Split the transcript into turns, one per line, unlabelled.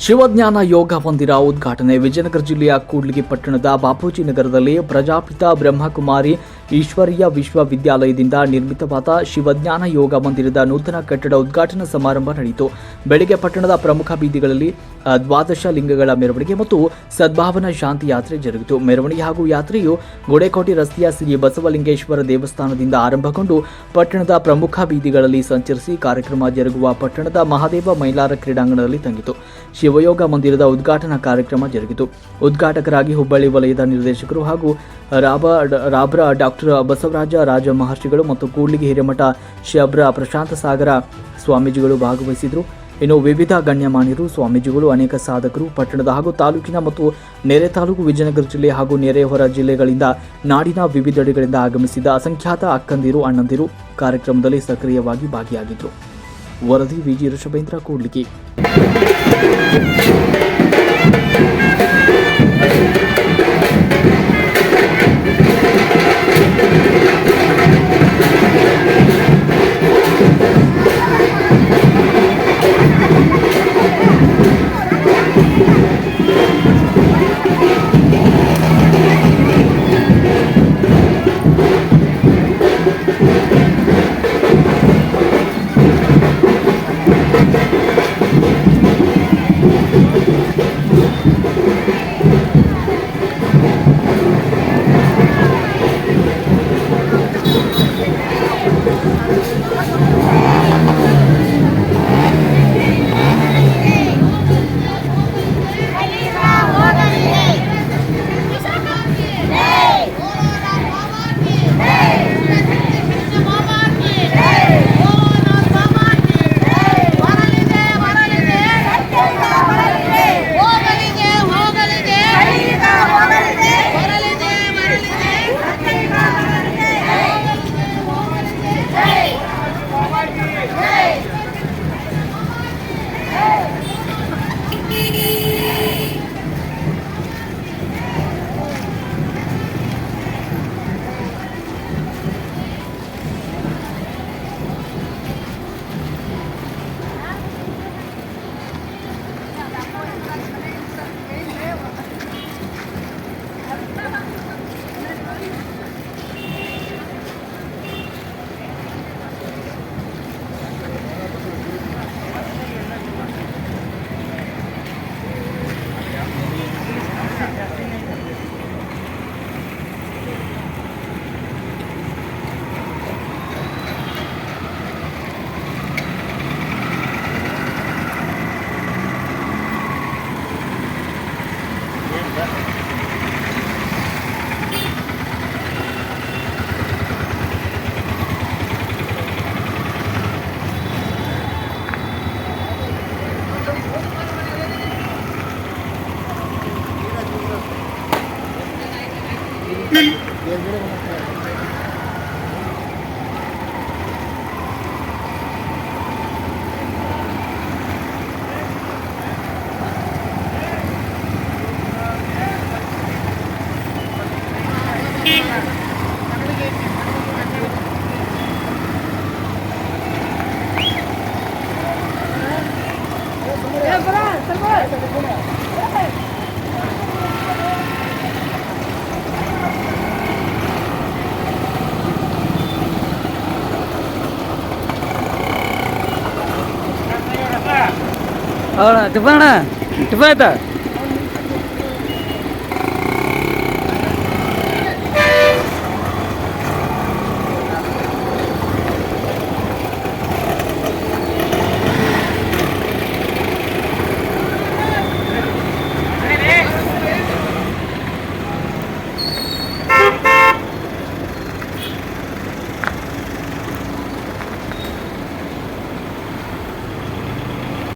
ಶಿವಜ್ಞಾನ ಯೋಗ ಮಂದಿರ ಉದ್ಘಾಟನೆ. ವಿಜಯನಗರ ಜಿಲ್ಲೆಯ ಕೂಡ್ಲಿಗಿ ಪಟ್ಟಣದ ಬಾಪೂಜಿ ನಗರದಲ್ಲಿ ಪ್ರಜಾಪಿತ ಬ್ರಹ್ಮಕುಮಾರಿ ಈಶ್ವರೀಯ ವಿಶ್ವವಿದ್ಯಾಲಯದಿಂದ ನಿರ್ಮಿತವಾದ ಶಿವಜ್ಞಾನ ಯೋಗ ಮಂದಿರದ ನೂತನ ಕಟ್ಟಡ ಉದ್ಘಾಟನಾ ಸಮಾರಂಭ ನಡೆಯಿತು. ಬೆಳಗ್ಗೆ ಪಟ್ಟಣದ ಪ್ರಮುಖ ಬೀದಿಗಳಲ್ಲಿ ದ್ವಾದಶ ಲಿಂಗಗಳ ಮೆರವಣಿಗೆ ಮತ್ತು ಸದ್ಭಾವನಾ ಶಾಂತಿ ಯಾತ್ರೆ ಜರುಗಿತು. ಮೆರವಣಿಗೆ ಹಾಗೂ ಯಾತ್ರೆಯು ಗೋಡೆಕೋಟೆ ರಸ್ತೆಯ ಶ್ರೀ ಬಸವಲಿಂಗೇಶ್ವರ ದೇವಸ್ಥಾನದಿಂದ ಆರಂಭಗೊಂಡು ಪಟ್ಟಣದ ಪ್ರಮುಖ ಬೀದಿಗಳಲ್ಲಿ ಸಂಚರಿಸಿ ಕಾರ್ಯಕ್ರಮ ಜರುಗುವ ಪಟ್ಟಣದ ಮಹಾದೇವ ಮೈಲಾರ ಕ್ರೀಡಾಂಗಣದಲ್ಲಿ ತಂಗಿತು. ಶಿವಯೋಗ ಮಂದಿರದ ಉದ್ಘಾಟನಾ ಕಾರ್ಯಕ್ರಮ ಜರುಗಿತು. ಉದ್ಘಾಟಕರಾಗಿ ಹುಬ್ಬಳ್ಳಿ ವಲಯದ ನಿರ್ದೇಶಕರು ಹಾಗೂ ರಾಬ್ರ ಡಾಕ್ಟರ್ ಬಸವರಾಜ ರಾಜ ಮಹರ್ಷಿಗಳು ಮತ್ತು ಕೂಡ್ಲಿಗಿ ಹಿರೇಮಠ ಶಬ್ರ ಪ್ರಶಾಂತ ಸಾಗರ ಸ್ವಾಮೀಜಿಗಳು ಭಾಗವಹಿಸಿದರು. ಇನ್ನು ವಿವಿಧ ಗಣ್ಯಮಾನ್ಯರು, ಸ್ವಾಮೀಜಿಗಳು, ಅನೇಕ ಸಾಧಕರು ಪಟ್ಟಣದ ಹಾಗೂ ತಾಲೂಕಿನ ಮತ್ತು ನೆರೆ ತಾಲೂಕು ವಿಜಯನಗರ ಜಿಲ್ಲೆ ಹಾಗೂ ನೆರೆ ಹೊರ ಜಿಲ್ಲೆಗಳಿಂದ ನಾಡಿನ ವಿವಿಧೆಡೆಗಳಿಂದ ಆಗಮಿಸಿದ ಅಸಂಖ್ಯಾತ ಅಕ್ಕಂದಿರು, ಅಣ್ಣಂದಿರು ಕಾರ್ಯಕ್ರಮದಲ್ಲಿ ಸಕ್ರಿಯವಾಗಿ ಭಾಗಿಯಾಗಿದ್ದರು. ವರದಿ ವಿಜಿ ಋಷಭೇಂದ್ರ, ಕೂಡ್ಲಿಗಿ.
ಟಿಫನ್ ಟಿಫನ್ ಆಯ್ತಾ?